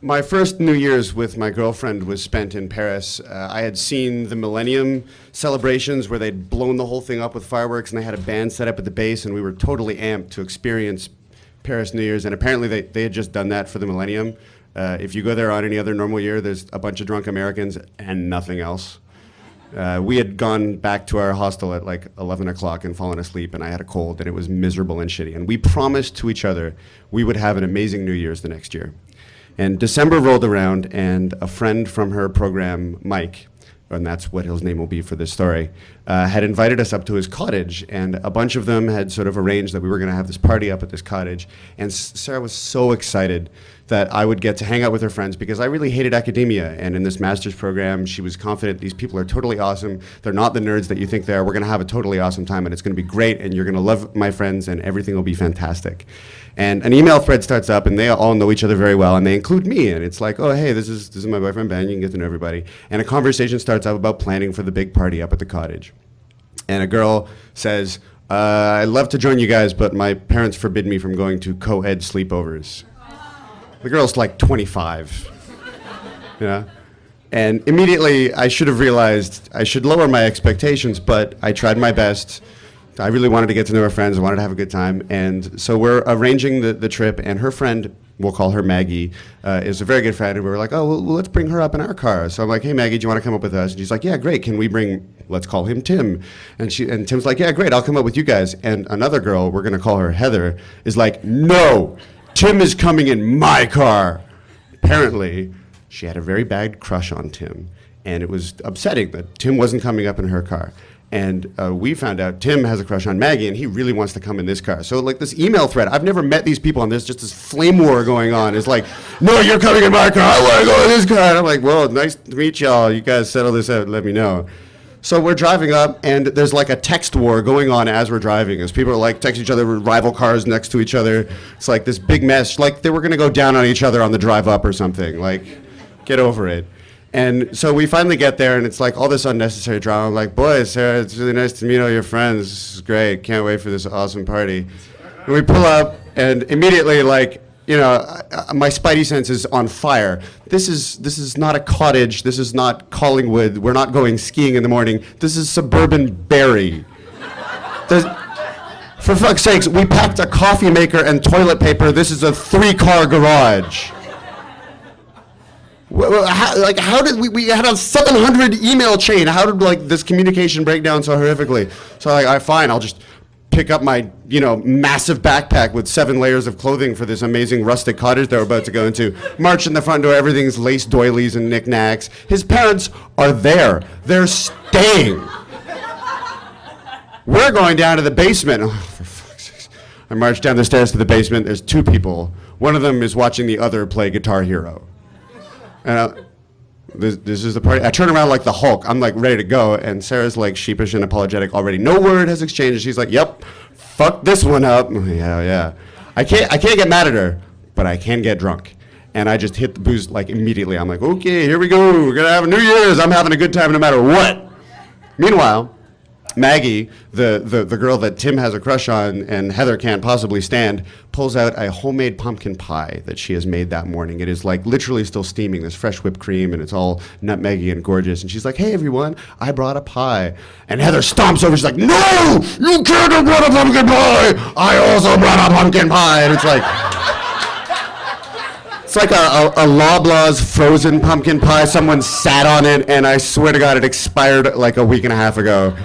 My first New Year's with my girlfriend was spent in Paris. I had seen the Millennium celebrations where they'd blown the whole thing up with fireworks, and they had a band set up at the base, and we were totally amped to experience Paris New Year's. And apparently they had just done that for the Millennium. If you go there on any other normal year, there's a bunch of drunk Americans and nothing else. We had gone back to our hostel at like 11 o'clock and fallen asleep, and I had a cold, and it was miserable and shitty. And we promised to each other we would have an amazing New Year's the next year. And December rolled around, and a friend from her program, Mike, and that's what his name will be for this story, had invited us up to his cottage, and a bunch of them had sort of arranged that we were going to have this party up at this cottage. And Sarah was so excited that I would get to hang out with her friends because I really hated academia. And in this master's program, she was confident these people are totally awesome. They're not the nerds that you think they are. We're going to have a totally awesome time, and it's going to be great, and you're going to love my friends, and everything will be fantastic. And an email thread starts up, and they all know each other very well, and they include me. And it's like, oh, hey, this is my boyfriend Ben. You can get to know everybody. And a conversation starts up about planning for the big party up at the cottage. And a girl says, I'd love to join you guys, but my parents forbid me from going to co-ed sleepovers. The girl's like 25. Yeah. And immediately, I should have realized I should lower my expectations, but I tried my best. I really wanted to get to know her friends. I wanted to have a good time. And so we're arranging the trip, and her friend, we'll call her Maggie, is a very good friend. And we were like, oh, well, let's bring her up in our car. So I'm like, hey, Maggie, do you want to come up with us? And she's like, yeah, great. Can we bring, let's call him Tim. And Tim's like, yeah, great. I'll come up with you guys. And another girl, we're going to call her Heather, is like, no, Tim is coming in my car. Apparently, she had a very bad crush on Tim. And it was upsetting that Tim wasn't coming up in her car. And we found out Tim has a crush on Maggie, and he really wants to come in this car. So like this email thread, I've never met these people, and there's just this flame war going on. It's like, no, you're coming in my car. I want to go in this car. And I'm like, well, nice to meet y'all. You guys settle this out and let me know. So we're driving up, and there's like a text war going on as we're driving, as people are like texting each other with rival cars next to each other. It's like this big mess. Like they were going to go down on each other on the drive up or something. Like, get over it. And so we finally get there, and it's like all this unnecessary drama. I'm like, boys, Sarah, it's really nice to meet all your friends. This is great. Can't wait for this awesome party. And we pull up, and immediately, like, you know, my spidey sense is on fire. This is not a cottage. This is not Collingwood. We're not going skiing in the morning. This is suburban Barrie. For fuck's sakes, we packed a coffee maker and toilet paper. This is a 3-car garage. How did we had a 700 email chain? How did like this communication break down so horrifically? So like, all right, fine, I'll just pick up my, you know, massive backpack with 7 layers of clothing for this amazing rustic cottage that we're about to go into. March in the front door, everything's lace doilies and knickknacks. His parents are there. They're staying. We're going down to the basement. Oh, for fuck's sake. I march down the stairs to the basement. There's 2 people. One of them is watching the other play Guitar Hero. And this is the party. I turn around like the Hulk. I'm like ready to go, and Sarah's like sheepish and apologetic already. No word has exchanged. She's like, "Yep, fuck this one up." Yeah. I can't get mad at her, but I can get drunk, and I just hit the booze like immediately. I'm like, "Okay, here we go. We're gonna have a New Year's. I'm having a good time no matter what." Meanwhile, Maggie, the girl that Tim has a crush on and Heather can't possibly stand, pulls out a homemade pumpkin pie that she has made that morning. It is like literally still steaming, this fresh whipped cream, and it's all nutmeggy and gorgeous. And she's like, hey everyone, I brought a pie. And Heather stomps over, she's like, no, you can't have brought a pumpkin pie. I also brought a pumpkin pie. And it's like a Loblaws frozen pumpkin pie. Someone sat on it, and I swear to God, it expired like a week and a half ago.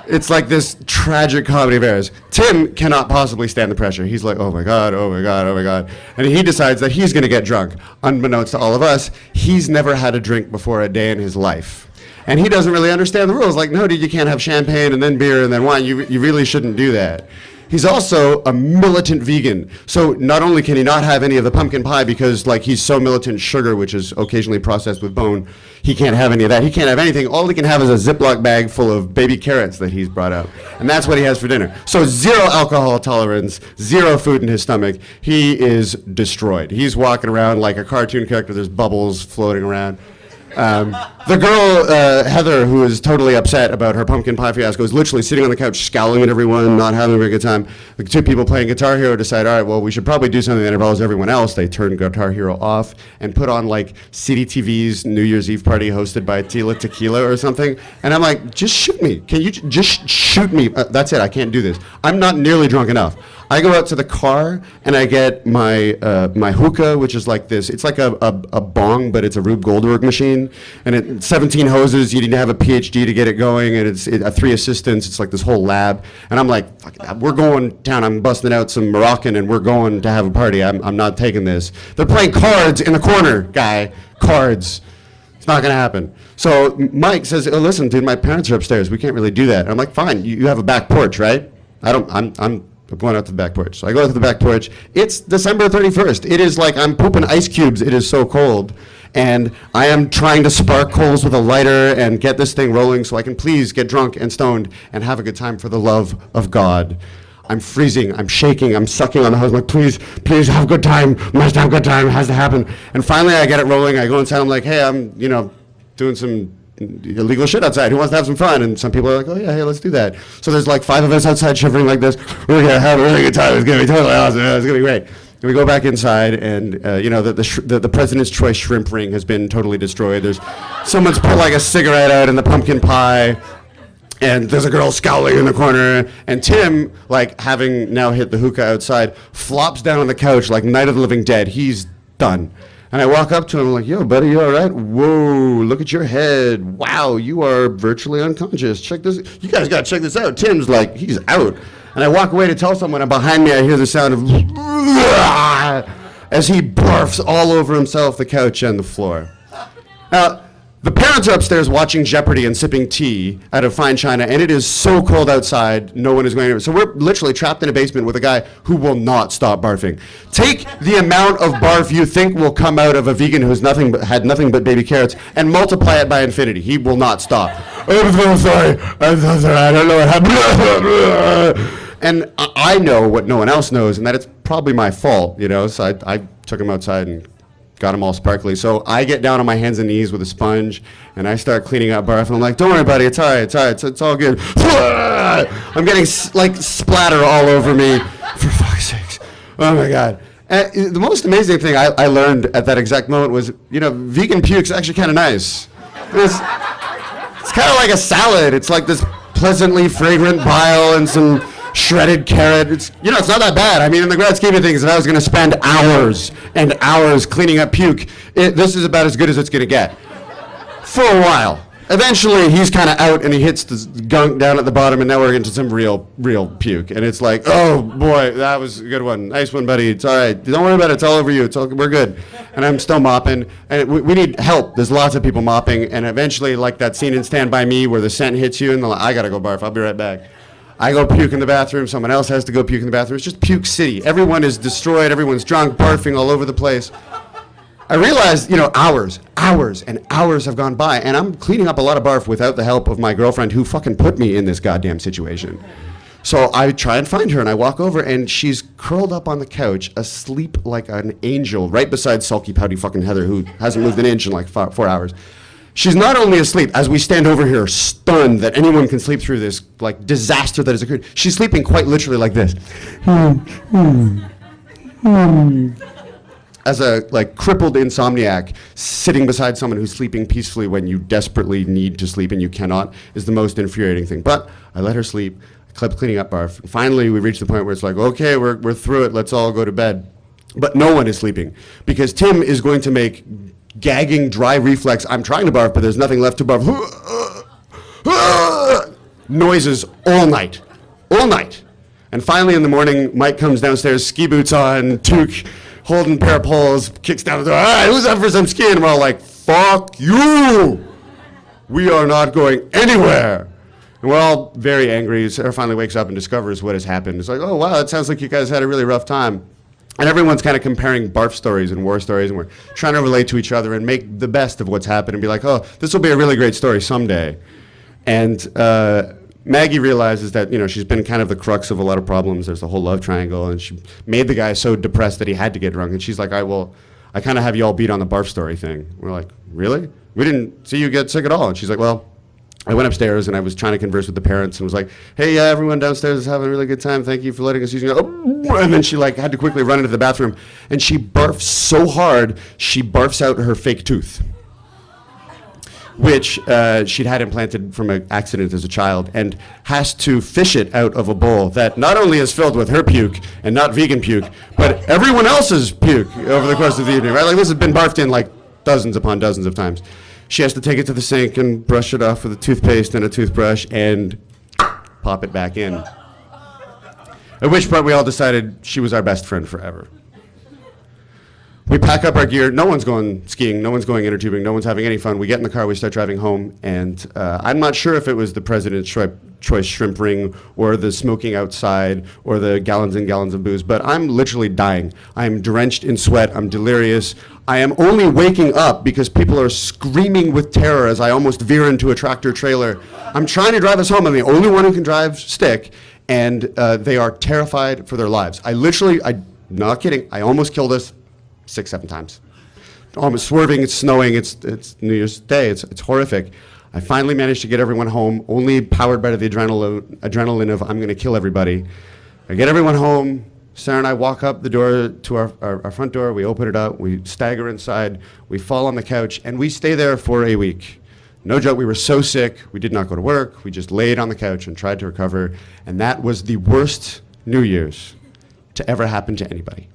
It's like this tragic comedy of errors. Tim cannot possibly stand the pressure. He's like, oh my God, oh my God, oh my God. And he decides that he's gonna get drunk. Unbeknownst to all of us, he's never had a drink before a day in his life. And he doesn't really understand the rules. Like, no, dude, you can't have champagne and then beer and then wine. You really shouldn't do that. He's also a militant vegan. So not only can he not have any of the pumpkin pie because like he's so militant sugar, which is occasionally processed with bone, he can't have any of that. He can't have anything. All he can have is a Ziploc bag full of baby carrots that he's brought out. And that's what he has for dinner. So 0 alcohol tolerance, 0 food in his stomach. He is destroyed. He's walking around like a cartoon character. There's bubbles floating around. The girl, Heather, who is totally upset about her pumpkin pie fiasco, is literally sitting on the couch, scowling at everyone, not having a very good time. The two people playing Guitar Hero decide, all right, well, we should probably do something that involves everyone else. They turn Guitar Hero off and put on, like, City TV's New Year's Eve party hosted by Tila Tequila or something. And I'm like, just shoot me. Can you just shoot me? That's it. I can't do this. I'm not nearly drunk enough. I go out to the car and I get my my hookah, which is like this. It's like a bong, but it's a Rube Goldberg machine. And 17 hoses. You need to have a PhD to get it going. And it's 3 assistants. It's like this whole lab. And I'm like, fuck it, we're going down. I'm busting out some Moroccan and we're going to have a party. I'm not taking this. They're playing cards in the corner, guy. Cards. It's not going to happen. So Mike says, oh, listen, dude, my parents are upstairs. We can't really do that. And I'm like, fine. You have a back porch, right? I'm going out to the back porch. So I go out to the back porch. It's December 31st. It is like I'm pooping ice cubes. It is so cold. And I am trying to spark coals with a lighter and get this thing rolling so I can please get drunk and stoned and have a good time for the love of God. I'm freezing. I'm shaking. I'm sucking on the hose. I'm like, please have a good time. Must have a good time. It has to happen. And finally I get it rolling. I go inside. I'm like, hey, I'm, doing some illegal shit outside. Who wants to have some fun? And some people are like, oh yeah, hey, let's do that. So there's like 5 of us outside shivering like this. We're gonna have a really good time. It's gonna be totally awesome. It's gonna be great. And we go back inside, and the President's Choice shrimp ring has been totally destroyed. Someone's put like a cigarette out in the pumpkin pie, and there's a girl scowling in the corner. And Tim, like having now hit the hookah outside, flops down on the couch like Night of the Living Dead. He's done. And I walk up to him, I'm like, yo, buddy, you all right? Whoa, look at your head. Wow, you are virtually unconscious. Check this. You guys got to check this out. Tim's like, he's out. And I walk away to tell someone, and behind me I hear the sound of as he barfs all over himself, the couch, and the floor. Now, the parents are upstairs watching Jeopardy and sipping tea out of fine china, and it is so cold outside, no one is going anywhere. So we're literally trapped in a basement with a guy who will not stop barfing. Take the amount of barf you think will come out of a vegan who's had nothing but baby carrots and multiply it by infinity. He will not stop. I'm so sorry. I don't know what happened. And I know what no one else knows, and that it's probably my fault, So I took him outside and got them all sparkly. So I get down on my hands and knees with a sponge, and I start cleaning up barf, and I'm like, don't worry, buddy, it's all right, it's all good. I'm getting splatter all over me. For fuck's sakes. Oh my God. And the most amazing thing I learned at that exact moment was, vegan puke's actually kind of nice. It's kind of like a salad. It's like this pleasantly fragrant bile and some shredded carrot. It's not that bad. I mean, in the grand scheme of things, if I was going to spend hours and hours cleaning up puke, this is about as good as it's going to get. For a while. Eventually, he's kind of out and he hits the gunk down at the bottom, and now we're into some real puke. And it's like, oh boy, that was a good one. Nice one, buddy. It's all right. Don't worry about it. It's all over you. We're good. And I'm still mopping. And we need help. There's lots of people mopping. And eventually, like that scene in Stand By Me where the scent hits you, and I got to go barf. I'll be right back. I go puke in the bathroom. Someone else has to go puke in the bathroom. It's just puke city. Everyone is destroyed. Everyone's drunk, barfing all over the place. I realized, hours and hours have gone by, and I'm cleaning up a lot of barf without the help of my girlfriend who fucking put me in this goddamn situation. So I try and find her, and I walk over, and she's curled up on the couch, asleep like an angel, right beside sulky, pouty fucking Heather, who hasn't moved an inch in like 4 hours. She's not only asleep, as we stand over here, stunned that anyone can sleep through this like disaster that has occurred. She's sleeping quite literally like this. As a crippled insomniac, sitting beside someone who's sleeping peacefully when you desperately need to sleep and you cannot is the most infuriating thing. But I let her sleep. I kept cleaning up barf. Finally, we reached the point where it's like, okay, we're through it. Let's all go to bed. But no one is sleeping because Tim is going to make gagging, dry reflex. I'm trying to barf, but there's nothing left to barf. Noises all night. And finally in the morning, Mike comes downstairs, ski boots on, toque, holding a pair of poles, kicks down the door. All right, who's up for some skiing? And we're all like, fuck you. We are not going anywhere. And we're all very angry. Sarah finally wakes up and discovers what has happened. It's like, oh, wow, it sounds like you guys had a really rough time. And everyone's kind of comparing barf stories and war stories, and we're trying to relate to each other and make the best of what's happened and be like, oh, this will be a really great story someday. And Maggie realizes that, she's been kind of the crux of a lot of problems. There's the whole love triangle, and she made the guy so depressed that he had to get drunk. And she's like, all right, well, I kind of have you all beat on the barf story thing. We're like, really? We didn't see you get sick at all. And she's like, well, I went upstairs and I was trying to converse with the parents and was like, hey, everyone downstairs is having a really good time. Thank you for letting us use you. And then she like had to quickly run into the bathroom and she barfs so hard, she barfs out her fake tooth, which she'd had implanted from an accident as a child, and has to fish it out of a bowl that not only is filled with her puke and not vegan puke, but everyone else's puke over the course of the evening, right? Like this has been barfed in like dozens upon dozens of times. She has to take it to the sink and brush it off with a toothpaste and a toothbrush and pop it back in. At which point we all decided she was our best friend forever. We pack up our gear. No one's going skiing. No one's going inner tubing. No one's having any fun. We get in the car. We start driving home. And I'm not sure if it was the President's Choice shrimp ring or the smoking outside or the gallons and gallons of booze, but I'm literally dying. I'm drenched in sweat. I'm delirious. I am only waking up because people are screaming with terror as I almost veer into a tractor trailer. I'm trying to drive us home. I'm the only one who can drive stick, and they are terrified for their lives. I'm not kidding, I almost killed us 6-7 times. Almost swerving, it's snowing, it's New Year's Day, it's horrific. I finally managed to get everyone home, only powered by the adrenaline of I'm gonna kill everybody. I get everyone home, Sarah and I walk up the door to our front door, we open it up, we stagger inside, we fall on the couch, and we stay there for a week. No joke, we were so sick, we did not go to work, we just laid on the couch and tried to recover, and that was the worst New Year's to ever happen to anybody.